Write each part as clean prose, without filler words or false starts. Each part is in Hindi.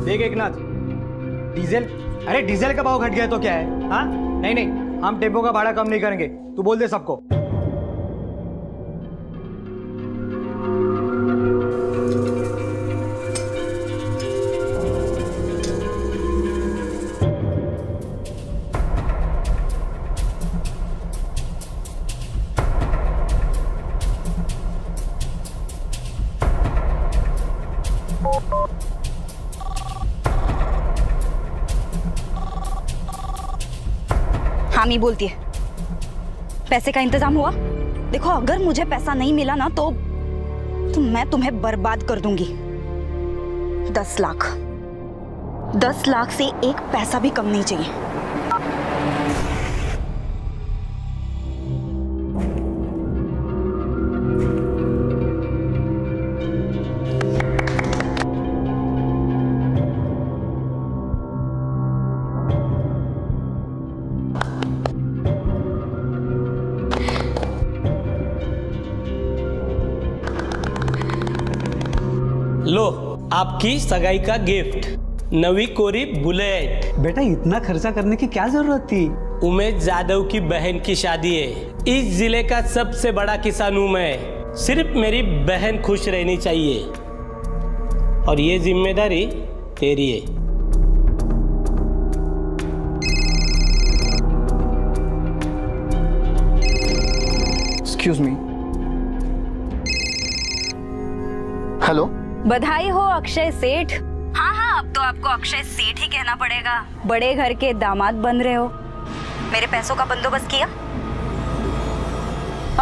देख एकनाथ, डीजल, अरे डीजल का भाव घट गया तो क्या है? हाँ नहीं नहीं, हम टेम्पो का भाड़ा कम नहीं करेंगे, तू बोल दे सबको। हामी बोलती है, पैसे का इंतजाम हुआ? देखो अगर मुझे पैसा नहीं मिला ना तो मैं तुम्हें बर्बाद कर दूंगी। 10 लाख, 10 लाख से एक पैसा भी कम नहीं चाहिए। लो आपकी सगाई का गिफ्ट, नवी कोरी बुलेट। बेटा इतना खर्चा करने की क्या जरूरत थी? उमेश यादव की बहन की शादी है। इस जिले का सबसे बड़ा किसान हूं मैं। सिर्फ मेरी बहन खुश रहनी चाहिए और ये जिम्मेदारी तेरी है। Excuse me. हेलो, बधाई हो अक्षय सेठ। हाँ हाँ, अब तो आपको अक्षय सेठ ही कहना पड़ेगा। बड़े घर के दामाद बन रहे हो। मेरे पैसों का बंदोबस्त किया?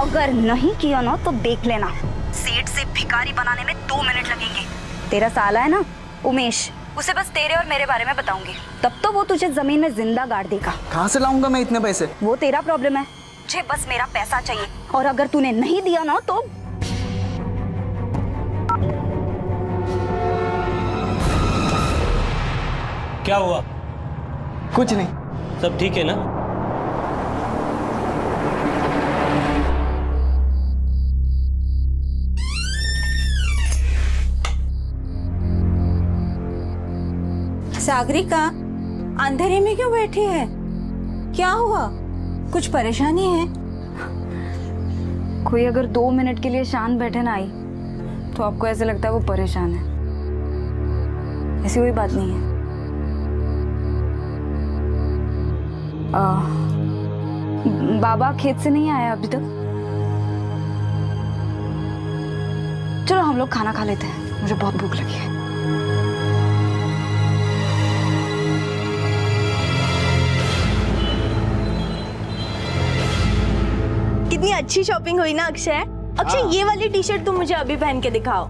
अगर नहीं किया ना तो देख लेना, सेठ से भिखारी बनाने में 2 मिनट लगेंगे। तेरा साला है ना उमेश, उसे बस तेरे और मेरे बारे में बताऊंगी, तब तो वो तुझे जमीन में जिंदा गाड़ देगा। कहाँ से लाऊंगा मैं इतने पैसे? वो तेरा प्रॉब्लम है, मुझे बस मेरा पैसा चाहिए। और अगर तूने नहीं दिया ना तो क्या हुआ? कुछ नहीं। सब ठीक है ना? सागरिका, अंधेरे में क्यों बैठी है? क्या हुआ? कुछ परेशानी है? कोई अगर 2 मिनट के लिए शांत बैठे ना आई तो आपको ऐसे लगता है वो परेशान है। ऐसी कोई बात नहीं है। बाबा खेत से नहीं आया अभी तक? चलो हम लोग खाना खा लेते हैं, मुझे बहुत भूख लगी है। कितनी अच्छी शॉपिंग हुई ना अक्षय। अक्षय ये वाली टी शर्ट तुम मुझे अभी पहन के दिखाओ।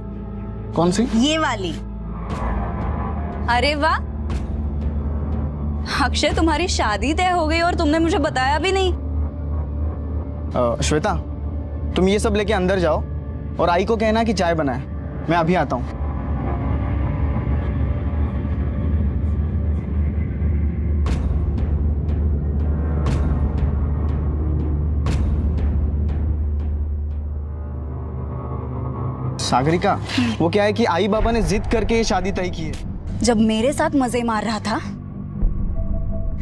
कौन सी? ये वाली। अरे वाह अक्षय, तुम्हारी शादी तय हो गई और तुमने मुझे बताया भी नहीं। श्वेता, तुम ये सब लेके अंदर जाओ और आई को कहना कि चाय बनाए। मैं अभी आता हूँ। सागरिका, वो क्या है कि आई बाबा ने जिद करके ये शादी तय की है। जब मेरे साथ मजे मार रहा था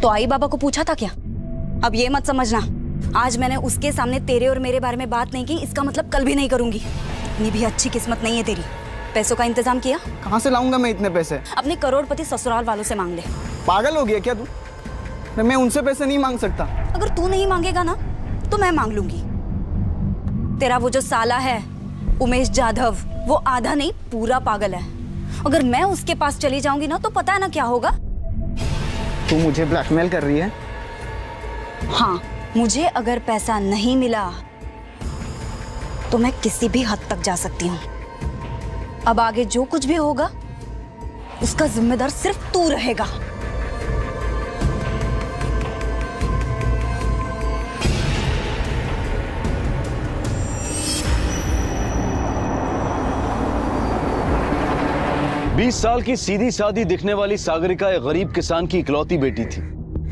तो आई बाबा को पूछा था क्या? अब ये मत समझना, आज मैंने उसके सामने तेरे और मेरे बारे में बात नहीं की, इसका मतलब कल भी नहीं करूंगी। इतनी भी अच्छी किस्मत नहीं है तेरी। पैसों का इंतजाम किया? कहाँ से लाऊंगा मैं इतने पैसे? अपने करोड़पति ससुराल वालों से मांग ले। पागल हो गया क्या तू? मैं उनसे पैसे नहीं मांग सकता। अगर तू नहीं मांगेगा ना तो मैं मांग लूंगी। तेरा वो जो साला है उमेश जाधव, वो आधा नहीं पूरा पागल है। अगर मैं उसके पास चली जाऊंगी ना तो पता है ना क्या होगा? तू मुझे ब्लैकमेल कर रही है? हाँ, मुझे अगर पैसा नहीं मिला तो मैं किसी भी हद तक जा सकती हूँ। अब आगे जो कुछ भी होगा उसका जिम्मेदार सिर्फ तू रहेगा। बीस साल की सीधी सादी दिखने वाली सागरिका एक गरीब किसान की इकलौती बेटी थी,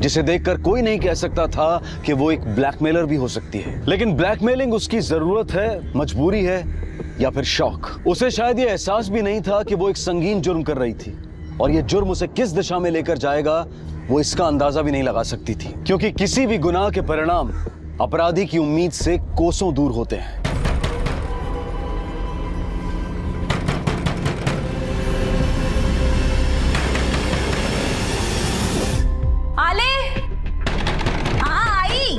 जिसे देखकर कोई नहीं कह सकता था कि वो एक ब्लैकमेलर भी हो सकती है। लेकिन ब्लैकमेलिंग उसकी जरूरत है, मजबूरी है या फिर शौक। उसे शायद ये एहसास भी नहीं था कि वो एक संगीन जुर्म कर रही थी। और ये जुर्म उसे किस दिशा में लेकर जाएगा वो इसका अंदाजा भी नहीं लगा सकती थी, क्योंकि किसी भी गुनाह के परिणाम अपराधी की उम्मीद से कोसों दूर होते हैं। आले, हाँ आई।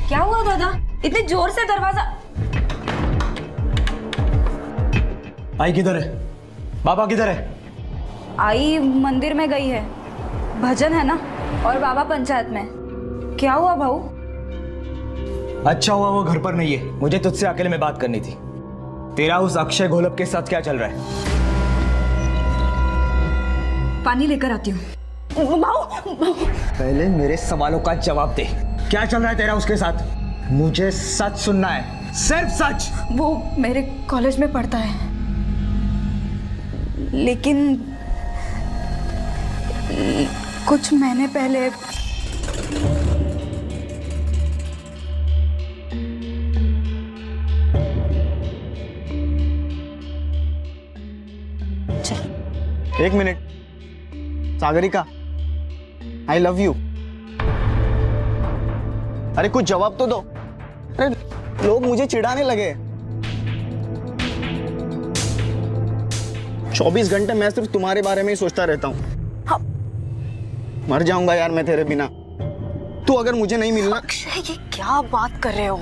क्या हुआ दादा, इतने जोर से दरवाजा? आई किधर है? बाबा किधर है? आई मंदिर में गई है, भजन है ना, और बाबा पंचायत में। क्या हुआ भाऊ? अच्छा हुआ वो घर पर नहीं है, मुझे तुझसे अकेले में बात करनी थी। तेरा उस अक्षय घोलप के साथ क्या चल रहा है? पानी लेकर आती हूँ। भाऊ, पहले मेरे सवालों का जवाब दे। क्या चल रहा है तेरा उसके साथ? मुझे सच सुनना है, सिर्फ सच। वो मेरे कॉलेज में पढ़ता है, लेकिन कुछ महीने पहले एक minute, Sagarika, I love you. अरे कुछ जवाब तो दो। अरे लोग मुझे चिढ़ाने लगे। 24 घंटे मैं सिर्फ तुम्हारे बारे में ही सोचता रहता हूँ। मर जाऊंगा यार मैं तेरे बिना। तू अगर मुझे नहीं मिलना। अक्षय, ये क्या बात कर रहे हो?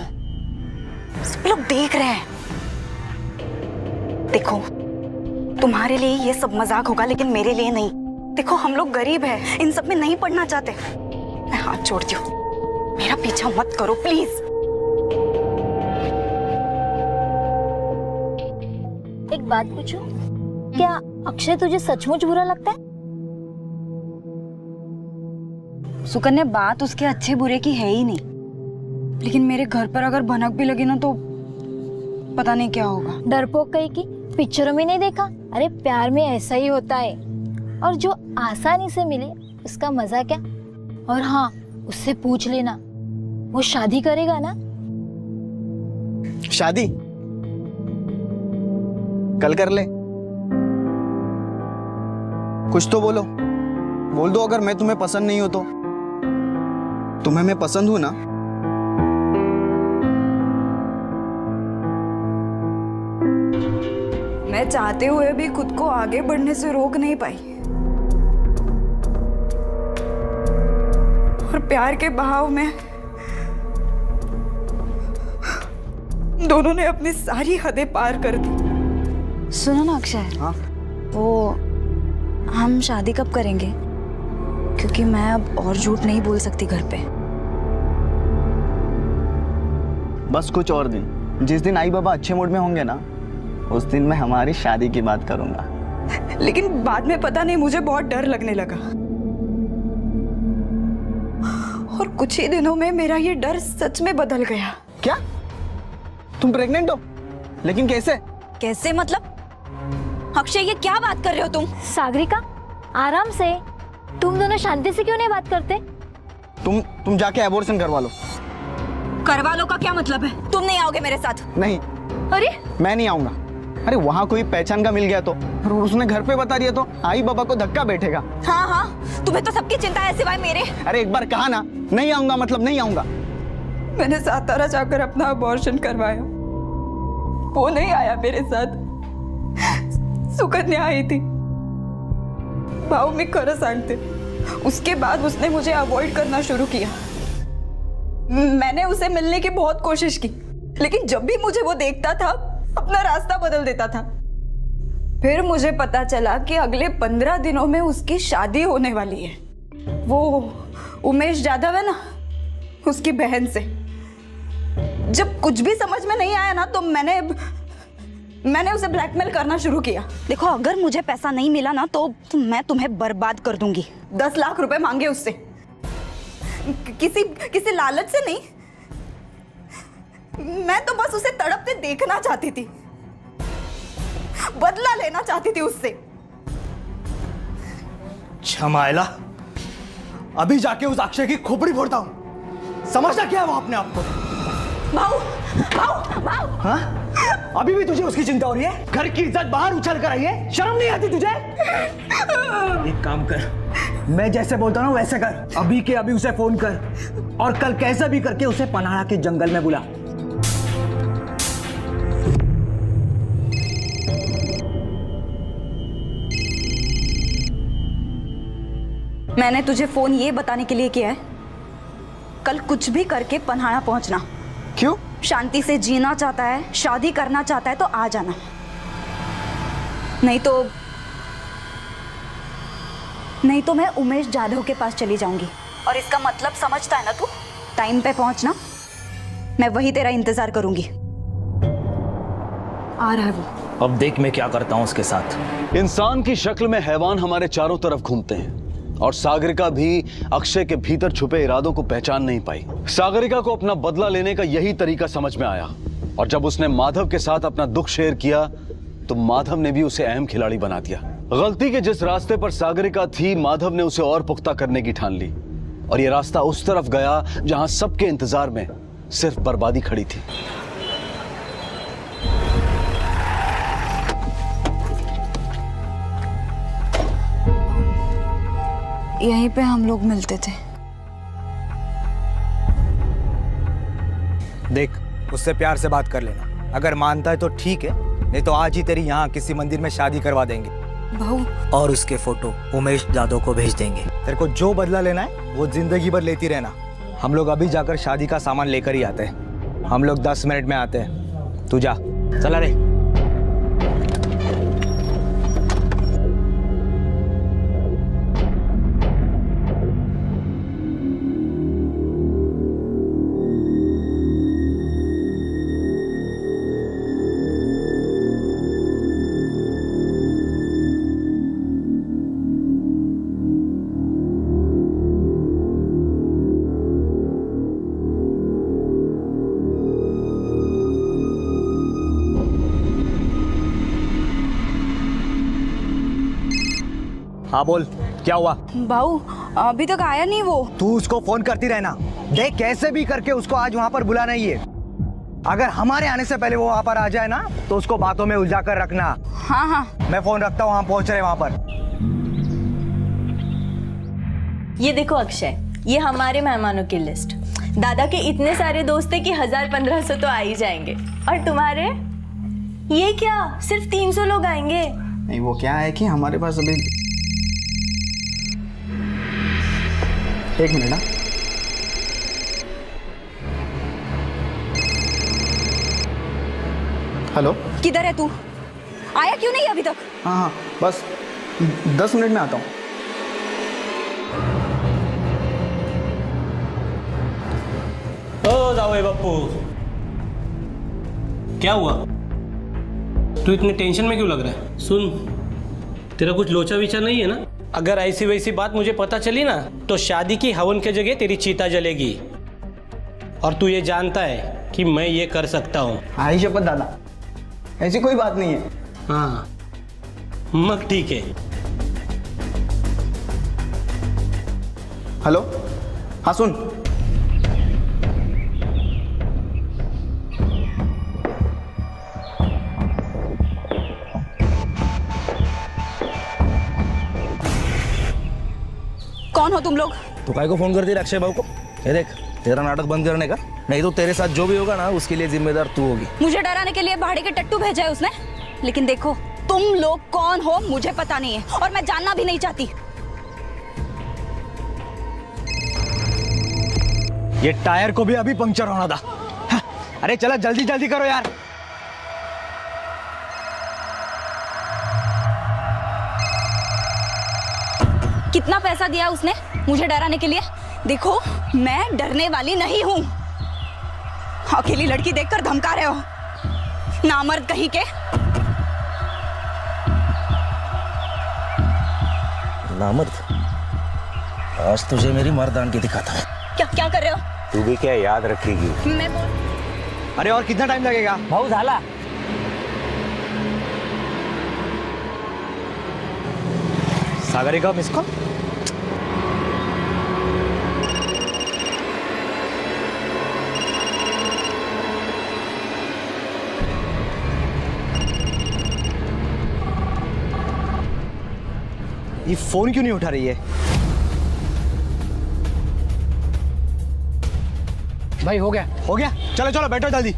सब लोग देख रहे हैं। देखो, तुम्हारे लिए ये सब मजाक होगा, लेकिन मेरे लिए नहीं। देखो, हम लोग गरीब हैं, इन सब में नहीं पढ़ना चाहते। मैं हाथ जोड़ती हूँ, मेरा पीछा मत करो प्लीज। एक बात पूछूं? क्या अक्षय तुझे सचमुच बुरा लगता है? सुकन्या, बात उसके अच्छे बुरे की है ही नहीं, लेकिन मेरे घर पर अगर भनक भी लगी ना तो पता नहीं क्या होगा। डरपोक कहीं की, पिक्चरों में नहीं देखा? अरे प्यार में ऐसा ही होता है, और जो आसानी से मिले उसका मजा क्या। और हाँ, उससे पूछ लेना, वो शादी करेगा ना? शादी कल कर ले। कुछ तो बोलो, बोल दो अगर मैं तुम्हें पसंद नहीं हो तो। तुम्हें मैं पसंद हूं ना? मैं चाहते हुए भी खुद को आगे बढ़ने से रोक नहीं पाई, और प्यार के बहाव में दोनों ने अपनी सारी हदें पार कर दी। सुनो ना अक्षय, हाँ? वो हम शादी कब करेंगे? क्योंकि मैं अब और झूठ नहीं बोल सकती घर पे। बस कुछ और दिन। जिस दिन आई बाबा अच्छे मूड में होंगे ना, उस दिन मैं हमारी शादी की बात करूंगा। लेकिन बाद में पता नहीं मुझे बहुत डर लगने लगा, और कुछ ही दिनों में मेरा ये डर सच में बदल गया। क्या? तुम प्रेग्नेंट हो? लेकिन कैसे? कैसे मतलब? अक्षय, ये क्या बात कर रहे हो तुम? सागरिका, आराम से। तुम दोनों शांति से क्यों नहीं बात करते? तुम जाके एबॉर्शन करवा लो। करवा लो का क्या मतलब है? तुम नहीं आओगे मेरे साथ? नहीं, अरे मैं नहीं आऊंगा। अरे वहाँ कोई पहचान का मिल गया तो, और उसने घर पे बता दिया तो आई बाबा को धक्का बैठेगा। हाँ हाँ, तुम्हें तो सबकी चिंता है सिवाय मेरे। अरे एक बार कहा ना, नहीं आऊंगा मतलब नहीं आऊंगा। मैंने सातारा जाकर अपना अबॉर्शन करवाया, वो नहीं आया मेरे साथ, सुकन्या आई थी। भाव में खरं सांगते, उसके बाद उसने मुझे अवॉइड करना शुरू किया। मैंने उसे मिलने की बहुत कोशिश की, लेकिन जब भी मुझे वो देखता था अपना रास्ता बदल देता था। फिर मुझे पता चला कि अगले 15 दिनों में उसकी शादी होने वाली है। वो उमेश जाधव है ना, उसकी बहन से। जब कुछ भी समझ में नहीं आया ना तो मैंने उसे ब्लैकमेल करना शुरू किया। देखो, अगर मुझे पैसा नहीं मिला ना तो मैं तुम्हें बर्बाद कर दूंगी। 10 लाख रुपए मांगे उससे, किसी लालच से नहीं। मैं तो बस उसे तड़पते देखना चाहती थी, बदला लेना चाहती थी उससे। छमाइला, अभी जाके उस अक्षय की खोपड़ी फोड़ता हूं। समझना क्या है वो अपने आप को? भाऊ, भाऊ, भाऊ। हाँ? अभी भी तुझे उसकी चिंता हो रही है? घर की इज्जत बाहर उछल कर आई है, शर्म नहीं आती तुझे? एक काम कर, मैं जैसे बोलता हूँ वैसे कर। अभी के अभी उसे फोन कर और कल कैसे भी करके उसे पनाड़ा के जंगल में बुला। मैंने तुझे फोन ये बताने के लिए किया है, कल कुछ भी करके पन्हाड़ा पहुंचना। क्यों? शांति से जीना चाहता है, शादी करना चाहता है तो आ जाना, नहीं तो मैं उमेश जाधव के पास चली जाऊंगी। और इसका मतलब समझता है ना तू? टाइम पे पहुंचना, मैं वही तेरा इंतजार करूंगी। आ रहा है वो। अब देख मैं क्या करता हूं उसके साथ। इंसान की शक्ल में हैवान हमारे चारों तरफ घूमते हैं और सागरिका भी अक्षय के भीतर छुपे इरादों को पहचान नहीं पाई। सागरिका को अपना बदला लेने का यही तरीका समझ में आया और जब उसने माधव के साथ अपना दुख शेयर किया तो माधव ने भी उसे अहम खिलाड़ी बना दिया। गलती के जिस रास्ते पर सागरिका थी, माधव ने उसे और पुख्ता करने की ठान ली और यह रास्ता उस तरफ गया जहां सबके इंतजार में सिर्फ बर्बादी खड़ी थी। यहीं पे हम लोग मिलते थे। देख, उससे प्यार से बात कर लेना, अगर मानता है तो ठीक है, नहीं तो आज ही तेरी यहाँ किसी मंदिर में शादी करवा देंगे। भाऊ, और उसके फोटो उमेश जाधव को भेज देंगे। तेरे को जो बदला लेना है वो जिंदगी भर लेती रहना। हम लोग अभी जाकर शादी का सामान लेकर ही आते हैं। हम लोग 10 मिनट में आते हैं, तू जा। चला रे। हाँ बोल, क्या हुआ? भाऊ अभी तक आया नहीं वो। तू उसको फोन करती रहना। देख, कैसे भी करके उसको आज वहाँ पर बुलाना ही है। अगर हमारे आने से पहले वो वहाँ पर आ जाए ना तो उसको बातों में उलझा कर रखना। हाँ हाँ, मैं फोन रखता हूँ, हम पहुँच रहे वहाँ पर। ये देखो अक्षय, ये हमारे मेहमानों की लिस्ट। दादा के इतने सारे दोस्त हैं कि 1000-1500 तो आ ही जाएंगे। और तुम्हारे ये क्या, सिर्फ 300 लोग आएंगे? नहीं, वो क्या है कि हमारे पास अभी एक मिनट ना। हेलो, किधर है तू? आया क्यों नहीं अभी तक? हाँ हाँ, बस 10 मिनट में आता हूँ। ओ जाओ बापू, क्या हुआ? तू इतने टेंशन में क्यों लग रहा है? सुन, तेरा कुछ लोचा विचार नहीं है ना? अगर ऐसी वैसी बात मुझे पता चली ना तो शादी की हवन की जगह तेरी चीता जलेगी। और तू ये जानता है कि मैं ये कर सकता हूँ। आई शपथ दादा, ऐसी कोई बात नहीं है। हाँ, मग ठीक है। हेलो, हाँ सुन, कौन हो तुम लोग? तो काय को फोन कर दिया अक्षय भाऊ को? ये देख, तेरा नाटक बंद करने का, नहीं तो तेरे साथ जो भी होगा ना उसके लिए जिम्मेदार तू होगी। मुझे डराने के लिए भाड़े के टट्टू भेजा है उसने। लेकिन देखो, तुम लोग कौन हो मुझे पता नहीं है और मैं जानना भी नहीं चाहती। ये टायर को भी अभी पंक्चर होना था। हाँ, अरे चलो जल्दी जल्दी करो यार। कितना पैसा दिया उसने मुझे डराने के लिए? देखो, मैं डरने वाली नहीं हूं। अकेली लड़की देखकर धमका रहे हो, नामर्द कहीं के। नामर्द? आज तुझे मेरी मर्दान की दिखाता हूँ। क्या क्या कर रहे हो? तू भी क्या याद रखेगी? मैं अरे और कितना टाइम लगेगा? भाऊ झाला। Sagarika miss call. ये फोन क्यों नहीं उठा रही है? भाई हो गया। हो गया, चलो चलो बैठो जल्दी।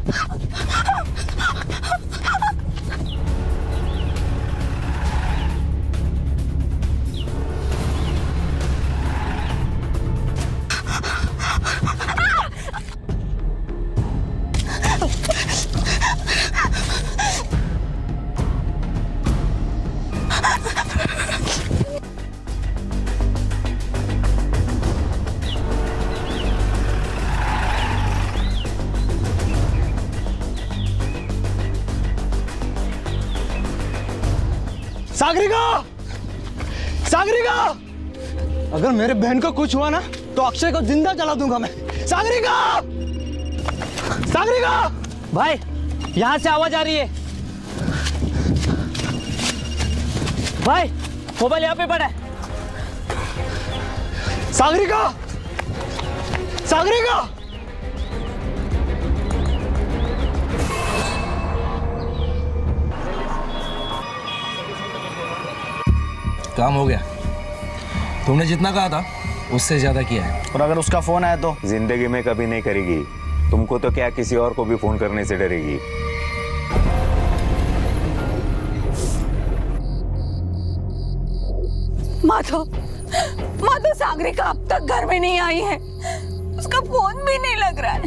सागरिका, सागरिका, अगर मेरे बहन को कुछ हुआ ना तो अक्षय को जिंदा जला दूंगा मैं। सागरिका, सागरिका, भाई यहाँ से आवाज आ रही है। भाई मोबाइल यहाँ पे पड़ा है। सागरिका, सागरिका। काम हो गया। तुमने जितना कहा था उससे ज्यादा किया है। और अगर उसका फोन आया तो? जिंदगी में कभी नहीं करेगी। तुमको तो क्या, किसी और को भी फोन करने से डरेगी। माधव, माधव, सागरिका अब तक घर में नहीं आई है। उसका फोन भी नहीं लग रहा है।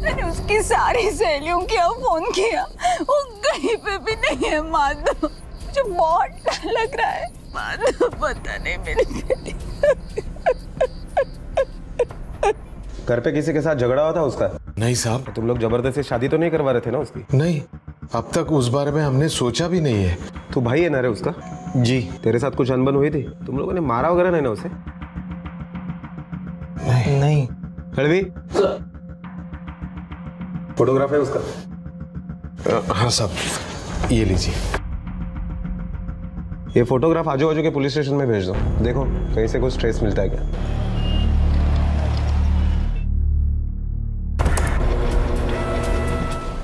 मैंने उसकी सारी सहेलियों की फोन किया, वो कहीं पे भी नहीं है। माधव, मुझे बहुत डर लग रहा है। माधव, पता नहीं मेरी बेटी। घर पे किसी के साथ झगड़ा हुआ था उसका? नहीं साहब। तुम लोग जबरदस्ती शादी तो नहीं करवा रहे थे ना उसकी? नहीं, अब तक उस बारे में हमने सोचा भी नहीं है। तू भाई है ना रे उसका? जी। तेरे साथ कुछ अनबन हुई थी? तुम लोगों ने मारा वगैरह नहीं ना उसे? नहीं। खड़वी, फोटोग्राफ है उसका? हाँ साहब, ये लीजिए। ये फोटोग्राफ आजू बाजू के पुलिस स्टेशन में भेज दो। देखो कहीं से कुछ ट्रेस मिलता है क्या।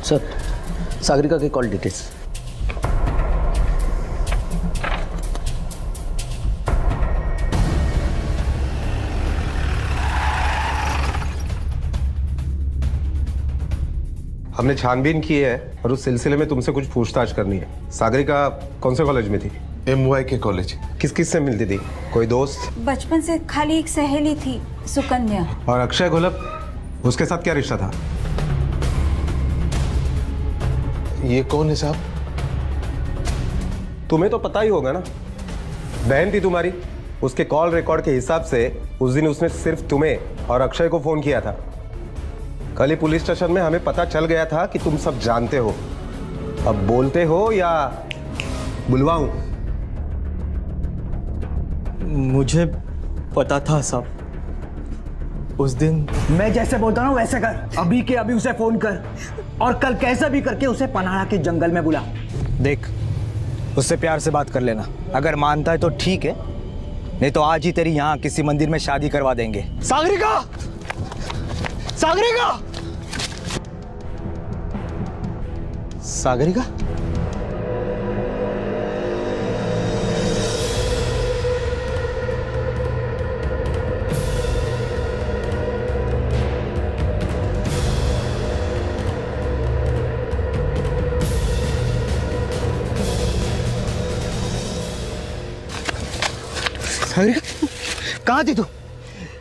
सर, सागरिका के कॉल डिटेल्स। हमने छानबीन की है और उस सिलसिले में तुमसे कुछ पूछताछ करनी है। सागरिका कौन से कॉलेज में थी? MY के कॉलेज। किस किस से मिलती थी? कोई दोस्त? बचपन से खाली एक सहेली थी, सुकन्या। और अक्षय घोलप, उसके साथ क्या रिश्ता था? ये कौन है साहब? तुम्हें तो पता ही होगा ना, बहन थी तुम्हारी। उसके कॉल रिकॉर्ड के हिसाब से उस दिन उसने सिर्फ तुम्हें और अक्षय को फोन किया था। कल ही पुलिस स्टेशन में हमें पता चल गया था कि तुम सब जानते हो। अब बोलते हो या बुलवाऊं? मुझे पता था साहब। उस दिन मैं जैसे बोलता हूँ वैसे कर। अभी के अभी उसे फोन कर और कल कैसा भी करके उसे पनाड़ा के जंगल में बुला। देख, उससे प्यार से बात कर लेना। अगर मानता है तो ठीक है, नहीं तो आज ही तेरी यहाँ किसी मंदिर में शादी करवा देंगे। सागरिका, सागरिका, सागरिका। सागरिका, कहाँ थी तू?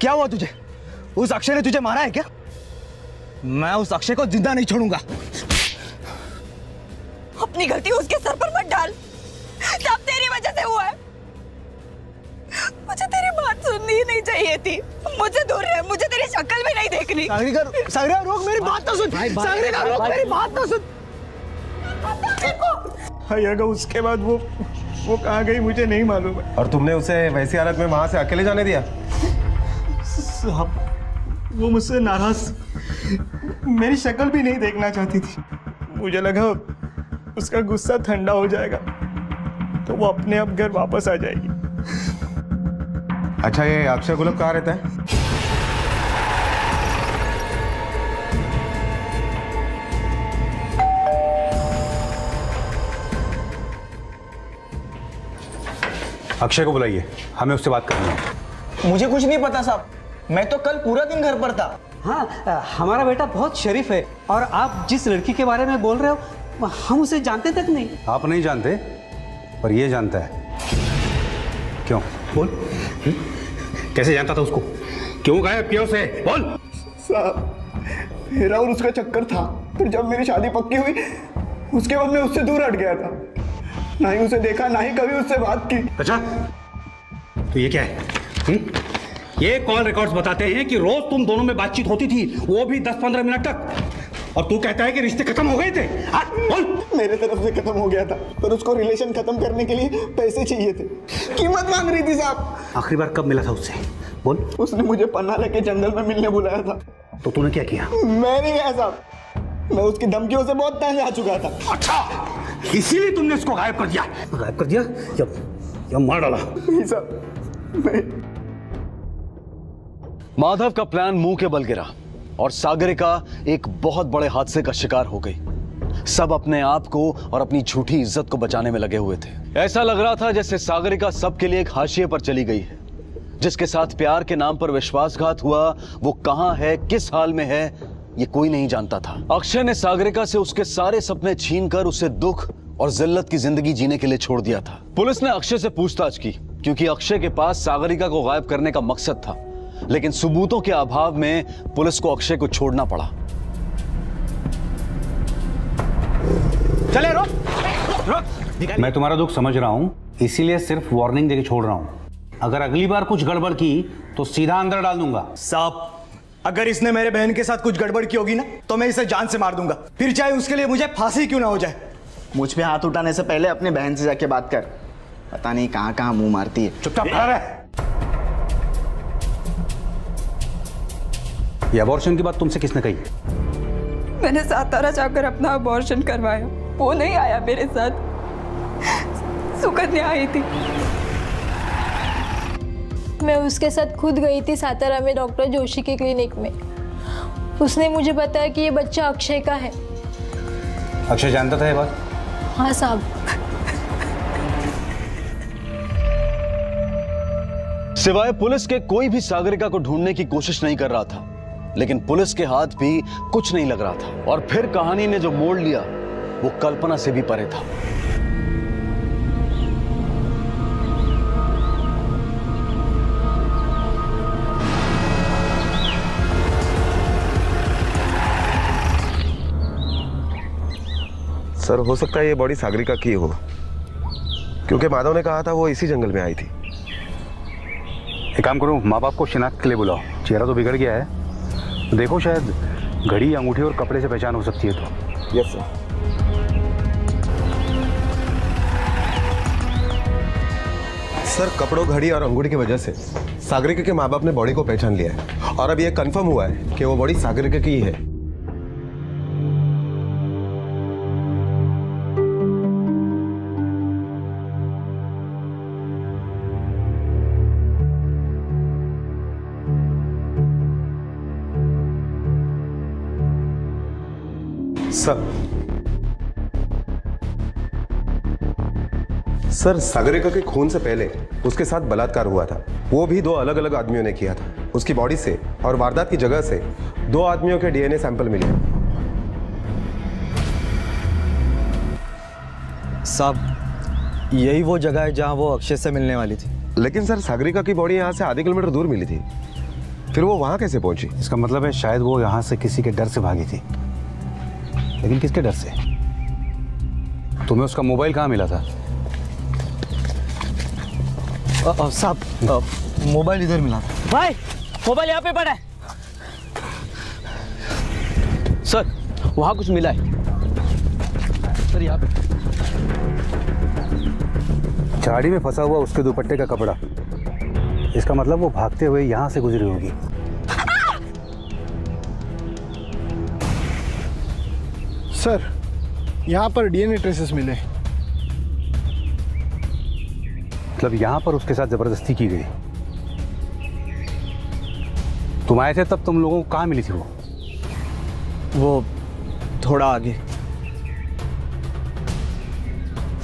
क्या हुआ तुझे? उस अक्षय ने तुझे मारा है क्या? मैं उस अक्षय को जिंदा नहीं छोड़ूंगा। अपनी गलती उसके सर पर मत डाल। सब तेरी वजह से हुआ है। मुझे तेरी बात सुननी ही नहीं चाहिए थी। मुझे दूर रह, मुझे तेरी शक्ल भी नहीं देखनी। सागरिका, सागरिका रोक, मेरी बात तो सुन। सागरिका रोक, मेरी बात तो सुन। अगर उसके बाद वो कहाँ गई मुझे नहीं मालूम है। और तुमने उसे वैसी हालत में वहां से अकेले जाने दिया? साहब, वो मुझसे नाराज, मेरी शक्ल भी नहीं देखना चाहती थी। मुझे लगा उसका गुस्सा ठंडा हो जाएगा तो वो अपने आप घर वापस आ जाएगी। अच्छा, ये अक्षय गुलाब कहाँ रहता है? अक्षय को बुलाइए, हमें उससे बात करनी है। मुझे कुछ नहीं पता साहब, मैं तो कल पूरा दिन घर पर था। हाँ, हमारा बेटा बहुत शरीफ है और आप जिस लड़की के बारे में बोल रहे हो हम उसे जानते तक नहीं। आप नहीं जानते पर ये जानता है। क्यों? बोल। कैसे जानता था उसको? क्यों गायब किया उसे? बोल। साहब मेरा और उसका चक्कर था, फिर जब मेरी शादी पक्की हुई उसके बाद मैं उससे दूर हट गया था। ना ही उसे देखा, ना ही कभी उससे बात की। अच्छा, तो ये क्या है? ये कॉल रिकॉर्ड्स बताते हैं कि रोज तुम दोनों में बातचीत होती थी, वो भी 10-15 मिनट तक, और तू कहता है कि रिश्ते खत्म हो गए थे। बोल। मेरे तरफ से खत्म हो गया था, पर उसको रिलेशन खत्म करने के लिए पैसे चाहिए थे, कीमत मांग रही थी साहब। आखिरी बार कब मिला था उससे? बोल। उसने मुझे पन्ना लेके जंगल में मिलने बुलाया था। तो तूने क्या किया? मैं नहीं गया साहब, मैं उसकी धमकियों से बहुत तंग आ चुका था। अच्छा, इसीलिए तुमने उसको गायब कर दिया? गायब कर दिया या मार डाला? नहीं साहब, नहीं। माधव का प्लान मुंह के बल गिरा और सागरिका एक बहुत बड़े हादसे का शिकार हो गई। सब अपने आप को और अपनी झूठी इज्जत को बचाने में लगे हुए थे। ऐसा लग रहा था जैसे सागरिका सबके लिए एक हाशिए पर चली गई है। जिसके साथ प्यार के नाम पर विश्वासघात हुआ, वो कहां है, किस हाल में है, ये कोई नहीं जानता था। अक्षय ने सागरिका से उसके सारे सपने छीनकर उसे दुख और जिल्लत की जिंदगी जीने के लिए छोड़ दिया था। पुलिस ने अक्षय से पूछताछ की क्योंकि अक्षय के पास सागरिका को गायब करने का मकसद था, लेकिन सबूतों के अभाव में पुलिस को अक्षय को छोड़ना पड़ा। चले रुक। मैं तुम्हारा दुख समझ रहा हूं, इसीलिए सिर्फ वार्निंग देके छोड़ रहा हूं। अगर अगली बार कुछ गड़बड़ की तो सीधा अंदर डाल दूंगा। साहब, अगर इसने मेरे बहन के साथ कुछ गड़बड़ की होगी ना तो मैं इसे जान से मार दूंगा, फिर चाहे उसके लिए मुझे फांसी क्यों ना हो जाए। मुझ पे हाथ उठाने से पहले अपने बहन से जाके बात कर, पता नहीं कहां कहां मुंह मारती है। चुपचाप खड़ा रह। ये अबॉर्शन की बात तुमसे किसने कही? मैंने सातारा जाकर अपना अबॉर्शन करवाया, वो नहीं आया मेरे साथ, सुकन्या आई थी। मैं उसके साथ खुद गई थी सातारा में डॉक्टर जोशी के क्लिनिक में। उसने मुझे बताया कि ये बच्चा अक्षय का है। अक्षय जानता था ये बात? हाँ साहब। सिवाय पुलिस के कोई भी सागरिका को ढूंढने की कोशिश नहीं कर रहा था, लेकिन पुलिस के हाथ भी कुछ नहीं लग रहा था। और फिर कहानी ने जो मोड़ लिया वो कल्पना से भी परे था। सर, हो सकता है ये बॉडी सागरिका की हो, क्योंकि माधव ने कहा था वो इसी जंगल में आई थी। एक काम करो, माँ बाप को शिनाख्त के लिए बुलाओ। चेहरा तो बिगड़ गया है, देखो शायद घड़ी, अंगूठी और कपड़े से पहचान हो सकती है तो। Yes sir. सर, कपड़ों, घड़ी और अंगूठी की वजह से सागरिका के माँ बाप ने बॉडी को पहचान लिया है और अब यह कंफर्म हुआ है कि वो बॉडी सागरिका की ही है। सर, सागरिका के खून से पहले उसके साथ बलात्कार हुआ था, वो भी 2 अलग अलग आदमियों ने किया था। उसकी बॉडी से और वारदात की जगह से 2 आदमियों के डीएनए सैंपल मिले। साहब, यही वो जगह है जहां वो अक्षय से मिलने वाली थी। लेकिन सर, सागरिका की बॉडी यहाँ से आधे किलोमीटर दूर मिली थी, फिर वो वहां कैसे पहुंची? इसका मतलब है शायद वो यहाँ से किसी के डर से भागी थी। लेकिन किसके डर से? तुम्हें उसका मोबाइल कहाँ मिला था? साहब, मोबाइल इधर मिला था। भाई, मोबाइल यहाँ पे पड़ा है। सर, वहां कुछ मिला है। सर, यहाँ पे झाड़ी में फंसा हुआ उसके दुपट्टे का कपड़ा। इसका मतलब वो भागते हुए यहाँ से गुजरी होगी। सर, यहाँ पर डीएनए ट्रेसेस मिले। मतलब यहाँ पर उसके साथ जबरदस्ती की गई। तुम आए थे तब तुम लोगों को कहाँ मिली थी वो थोड़ा आगे।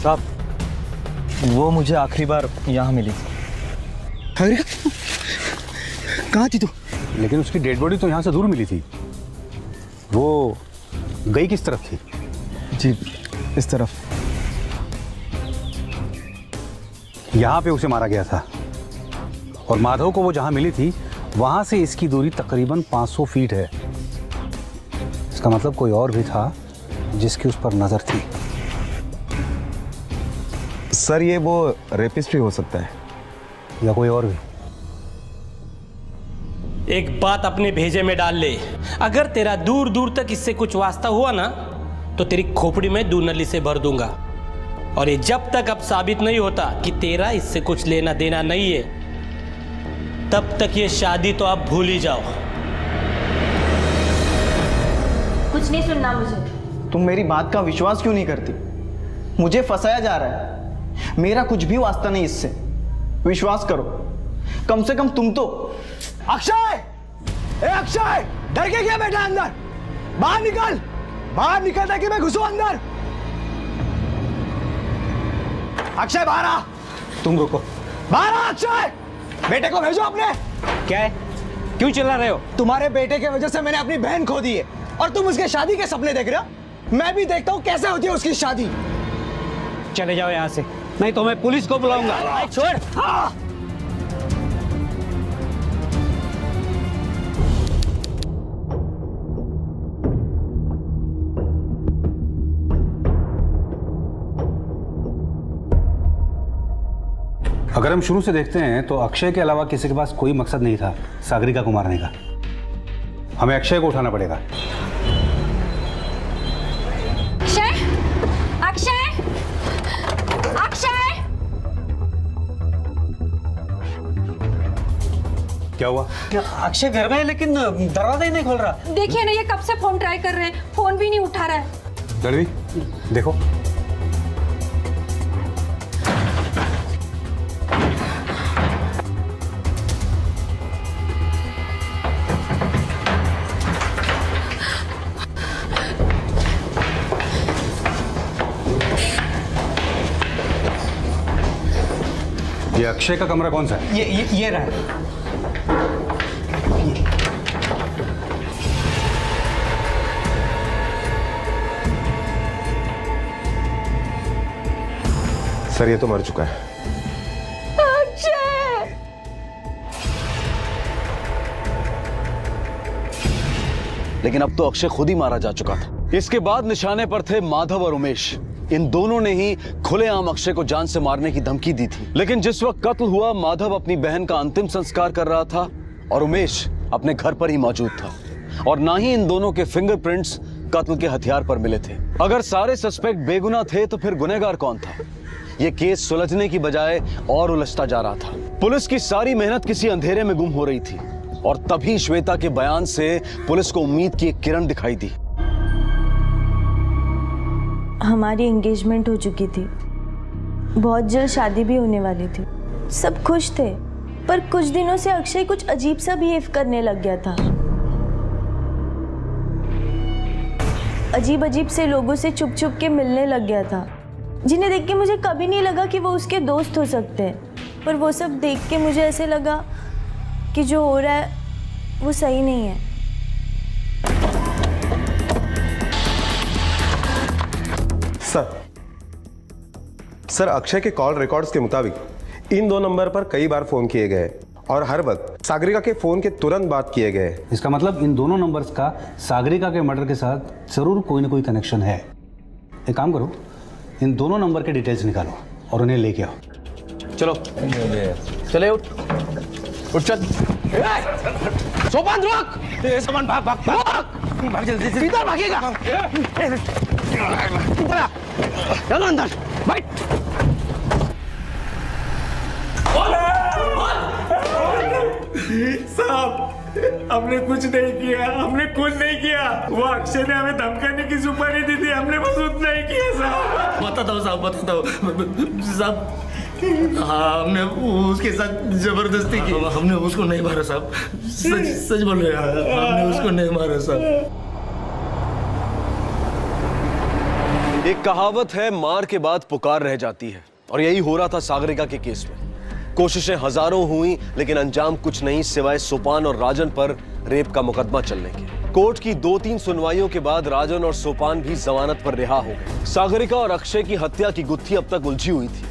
साहब, वो मुझे आखिरी बार यहाँ मिली। अरे कहाँ थी तू? लेकिन उसकी डेड बॉडी तो यहाँ से दूर मिली थी। वो गई किस तरफ थी? जी इस तरफ। यहाँ पे उसे मारा गया था और माधव को वो जहाँ मिली थी वहाँ से इसकी दूरी तकरीबन 500 फीट है। इसका मतलब कोई और भी था जिसकी उस पर नजर थी। सर ये वो रेपिस्ट भी हो सकता है या कोई और भी। एक बात अपने भेजे में डाल ले, अगर तेरा दूर दूर तक इससे कुछ वास्ता हुआ ना तो तेरी खोपड़ी में दूनली से भर दूंगा। और ये जब तक अब साबित नहीं होता कि तेरा इससे कुछ लेना देना नहीं है, तब तक ये शादी तो आप भूल ही जाओ। कुछ नहीं सुनना मुझे। तुम मेरी बात का विश्वास क्यों नहीं करती? मुझे फंसाया जा रहा है। मेरा कुछ भी वास्ता नहीं इससे। विश्वास करो, कम से कम तुम तो। अक्षय! ए अक्षय! डर के क्या बैठा अंदर? बाहर निकल! बाहर निकल ताकि मैं घुसूं अंदर। अक्षय बाहर आ! तुम रुको। बाहर आ अक्षय! बेटे को भेजो अपने। क्या है? क्यों चिल्ला रहे हो? तुम्हारे बेटे की वजह से मैंने अपनी बहन खो दी है और तुम उसके शादी के सपने देख रहे हो। मैं भी देखता हूँ कैसे होती है उसकी शादी। चले जाओ यहाँ से, नहीं तो मैं पुलिस को बुलाऊंगा। छोड़। अगर हम शुरू से देखते हैं तो अक्षय के अलावा किसी के पास कोई मकसद नहीं था सागरिका को मारने का। हमें अक्षय को उठाना पड़ेगा। अक्षय! अक्षय! अक्षय! क्या हुआ? अक्षय घर में है लेकिन दरवाजा ही नहीं खोल रहा। देखिए ना, ये कब से फोन ट्राई कर रहे हैं, फोन भी नहीं उठा रहा है। लड़वी देखो। ये अक्षय का कमरा कौन सा है? ये रहा। सर ये तो मर चुका है। अक्षय! लेकिन अब तो अक्षय खुद ही मारा जा चुका था। इसके बाद निशाने पर थे माधव और उमेश। इन दोनों ने ही खुलेआम अक्षय को जान से मारने की धमकी दी थी। लेकिन जिस वक्त कत्ल हुआ, माधव अपनी बहन का अंतिम संस्कार कर रहा था और उमेश अपने घर पर ही मौजूद था। और ना ही इन दोनों के फिंगरप्रिंट्स कत्ल के हथियार पर मिले थे। अगर सारे सस्पेक्ट बेगुनाह थे तो फिर गुनहगार कौन था? यह केस सुलझने की बजाय और उलझता जा रहा था। पुलिस की सारी मेहनत किसी अंधेरे में गुम हो रही थी और तभी श्वेता के बयान से पुलिस को उम्मीद की एक किरण दिखाई दी। हमारी एंगेजमेंट हो चुकी थी, बहुत जल्द शादी भी होने वाली थी। सब खुश थे, पर कुछ दिनों से अक्षय कुछ अजीब सा बिहेव करने लग गया था। अजीब अजीब से लोगों से छुप छुप के मिलने लग गया था, जिन्हें देख के मुझे कभी नहीं लगा कि वो उसके दोस्त हो सकते हैं। पर वो सब देख के मुझे ऐसे लगा कि जो हो रहा है वो सही नहीं है। सर अक्षय के कॉल रिकॉर्ड्स के मुताबिक इन दो नंबर पर कई बार फोन किए गए और हर वक्त सागरिका के फोन के तुरंत बाद किए गए। इसका मतलब इन दोनों नंबर्स का सागरिका के मर्डर के साथ जरूर कोई ना कोई कनेक्शन है। एक काम करो, इन दोनों नंबर के डिटेल्स निकालो और उन्हें लेके आओ। चलो चले, उठ चल। सोपान रोक! सोपान भाग भाग भाग भाग जल्दी से। इधर भागेगा। चलो अंदर बैठ। साहब, हमने कुछ नहीं किया, हमने कुछ नहीं किया। वो अक्षय ने हमें धमकाने की सुपारी दी थी, हमने बस उतना ही किया साहब। बताता हूँ साहब, बताता हूँ साहब। हाँ, हमने उसके साथ जबरदस्ती की। हमने उसको नहीं मारा साहब, सच सच बोल रहे हैं। हमने उसको नहीं मारा साहब। एक कहावत है, मार के बाद पुकार रह जाती है। और यही हो रहा था सागरिका के केस में। कोशिशें हजारों हुई लेकिन अंजाम कुछ नहीं सिवाय सोपान और राजन पर रेप का मुकदमा चलने के। कोर्ट की 2-3 सुनवाइयों के बाद राजन और सोपान भी जमानत पर रिहा हो गए। सागरिका और अक्षय की हत्या की गुत्थी अब तक उलझी हुई थी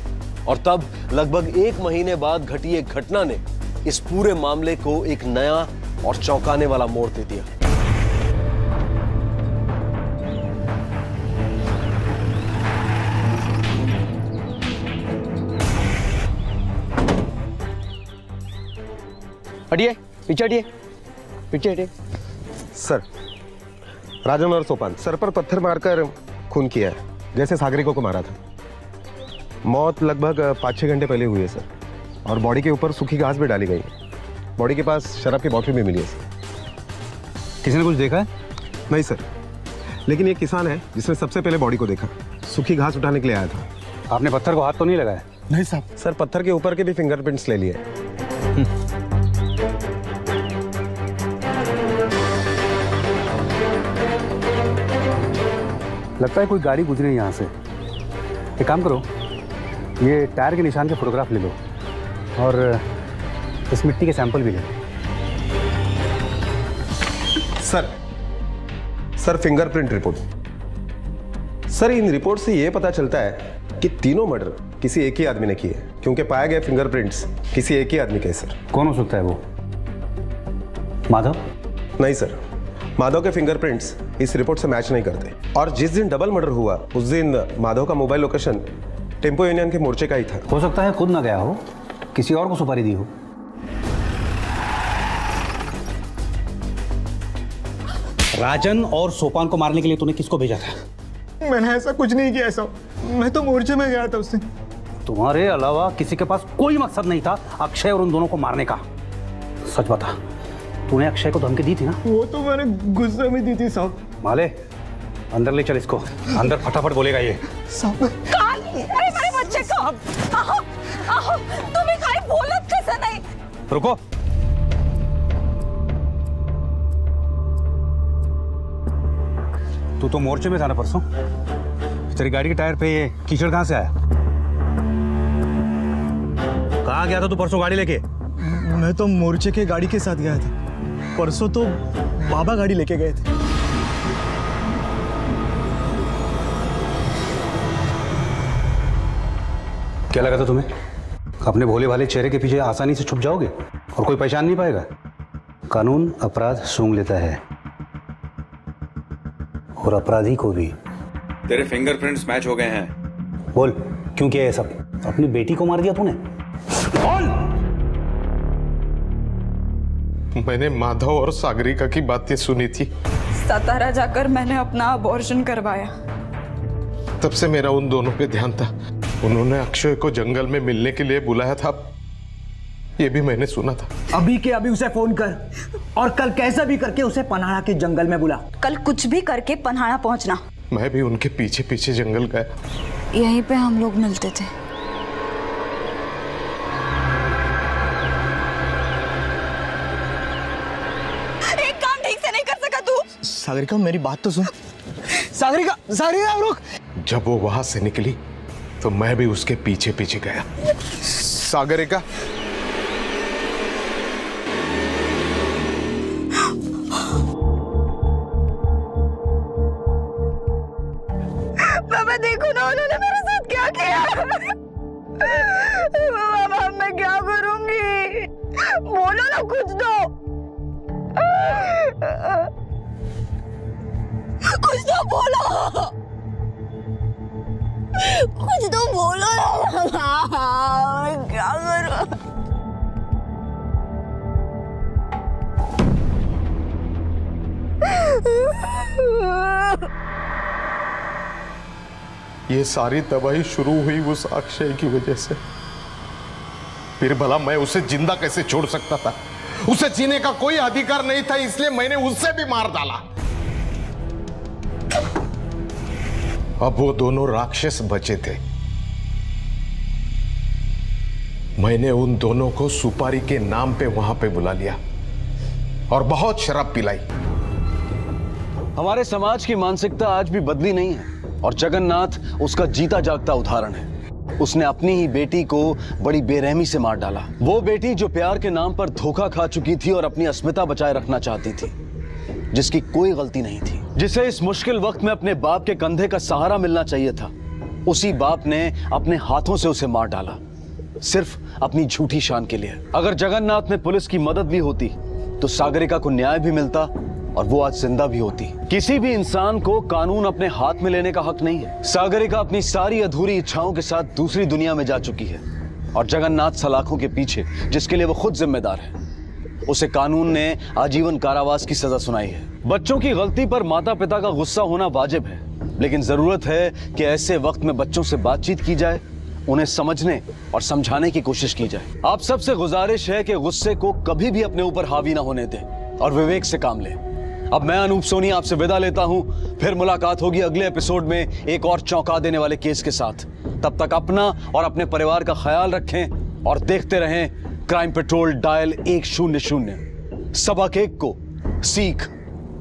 और तब लगभग 1 महीने बाद घटी एक घटना ने इस पूरे मामले को एक नया और चौंकाने वाला मोड़ दे दिया। हटिए, पीछे हटिए, पीछे हटिए। सर, राजन और सोपान सर पर पत्थर मारकर खून किया है, जैसे सागरिका को मारा था। मौत लगभग 5-6 घंटे पहले हुई है सर, और बॉडी के ऊपर सूखी घास भी डाली गई है। बॉडी के पास शराब की बोतल भी मिली है सर। किसी ने कुछ देखा है? नहीं सर, लेकिन ये किसान है जिसने सबसे पहले बॉडी को देखा, सूखी घास उठाने के लिए आया था। आपने पत्थर को हाथ तो नहीं लगाया? नहीं साहब। सर, पत्थर के ऊपर के भी फिंगरप्रिंट्स ले लिए। लगता है कोई गाड़ी गुजरी यहाँ से। एक काम करो, ये टायर के निशान के फोटोग्राफ ले लो और इस मिट्टी के सैंपल भी ले लो। Sir fingerprint report. सर, इन रिपोर्ट से यह पता चलता है कि तीनों मर्डर किसी एक ही आदमी ने किए, क्योंकि पाए गए फिंगरप्रिंट्स किसी एक ही आदमी के। सर, कौन हो सकता है वो? माधव? नहीं सर, माधव के फिंगरप्रिंट्स इस रिपोर्ट से मैच नहीं करते। और जिस दिन डबल मर्डर हुआ उस दिन माधव का मोबाइल लोकेशन टेम्पो यूनियन के मोर्चे का ही था। हो सकता है खुद ना गया हो, किसी और को सुपारी दी हो। राजन और सोपान को मारने के लिए तूने किसको भेजा था? मैंने ऐसा कुछ नहीं किया साहब, मैं तो मोर्चे में गया था उस दिन। तुम्हारे अलावा किसी के पास कोई मकसद नहीं था अक्षय और उन दोनों को मारने का। सच बता, तूने अक्षय को धमकी दी थी ना? वो तो मैंने गुस्से में दी थी साहब। माले, अंदर ले चल इसको, अंदर फटाफट बोलेगा ये। साहब, अरे मेरे बच्चे को आहो, तुम्हें काहे बोलत कैसे नहीं? रुको, तू तो मोर्चे में था ना परसों? तेरी गाड़ी के टायर पे ये कीचड़ कहां से आया? कहां गया था तू परसों गाड़ी लेके? मैं तो मोर्चे के गाड़ी के साथ गया था। परसों तो बाबा गाड़ी लेके गए थे। क्या लगा था तुम्हें अपने भोले भाले चेहरे के पीछे आसानी से छुप जाओगे और कोई पहचान नहीं पाएगा? कानून अपराध सूंघ लेता है और अपराधी को भी। तेरे फिंगरप्रिंट्स मैच हो गए हैं। बोल, क्यों किया ये सब? अपनी बेटी को मार दिया तूने? बोल। मैंने माधव और सागरिका की बातें सुनी थी। सतारा जाकर मैंने अपना अबॉर्शन करवाया। तब से मेरा उन दोनों पे ध्यान था। उन्होंने अक्षय को जंगल में मिलने के लिए बुलाया था, ये भी मैंने सुना था। अभी के अभी उसे फोन कर और कल कैसा भी करके उसे पन्हाड़ा के जंगल में बुला। कल कुछ भी करके पन्हाड़ा पहुंचना। मैं भी उनके पीछे पीछे जंगल गया। यहीं पे हम लोग मिलते थे। एक काम ठीक से नहीं कर सका तू? सागरिका, मेरी बात तो सुन। सागरिका, रुक। जब वो वहां से निकली तो मैं भी उसके पीछे पीछे गया। सागरिका, बाबा देखो ना उन्होंने मेरे साथ क्या किया। बाबा मैं क्या करूंगी? बोलो ना कुछ तो। कुछ तो बोलो, कुछ तो बोलो ना। मैं क्या करूं? ये सारी तबाही शुरू हुई उस अक्षय की वजह से। फिर भला मैं उसे जिंदा कैसे छोड़ सकता था? उसे जीने का कोई अधिकार नहीं था, इसलिए मैंने उससे भी मार डाला। अब वो दोनों राक्षस बचे थे। मैंने उन दोनों को सुपारी के नाम पे वहां पे बुला लिया और बहुत शराब पिलाई। हमारे समाज की मानसिकता आज भी बदली नहीं है और जगन्नाथ उसका जीता जागता उदाहरण है। उसने अपनी ही बेटी को बड़ी बेरहमी से मार डाला। वो बेटी जो प्यार के नाम पर धोखा खा चुकी थी और अपनी अस्मिता बचाए रखना चाहती थी, जिसकी कोई गलती नहीं थी, जिसे इस मुश्किल वक्त में अपने बाप के कंधे का सहारा मिलना चाहिए था, उसी बाप ने अपने हाथों से उसे मार डाला, सिर्फ अपनी झूठी शान के लिए। अगर जगन्नाथ में पुलिस की मदद भी होती तो सागरिका को न्याय भी मिलता और वो आज जिंदा भी होती। किसी भी इंसान को कानून अपने हाथ में लेने का हक नहीं है। सागरिका अपनी सारी अधूरी इच्छाओं के साथ दूसरी दुनिया में जा चुकी है और जगन्नाथ सलाखों के पीछे, जिसके लिए वो खुद जिम्मेदार है, उसे कानून ने आजीवन कारावास की सजा सुनाई है। बच्चों की गलती पर माता पिता का गुस्सा होना वाजिब है, लेकिन जरूरत है कि ऐसे वक्त में बच्चों से बातचीत की जाए, उन्हें समझने और समझाने की कोशिश की जाए। आप सबसे गुजारिश है कि गुस्से को कभी भी अपने ऊपर हावी ना होने दें और विवेक से काम लें। अब मैं अनूप सोनी आपसे विदा लेता हूं। फिर मुलाकात होगी अगले एपिसोड में एक और चौंका देने वाले केस के साथ। तब तक अपना और अपने परिवार का ख्याल रखें और देखते रहें क्राइम पेट्रोल डायल 100। सबक एक को, सीख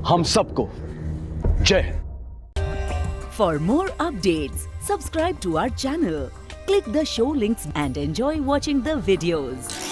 हम सबको। जय Hind. For more updates, subscribe to our channel, click the show links and enjoy watching the videos.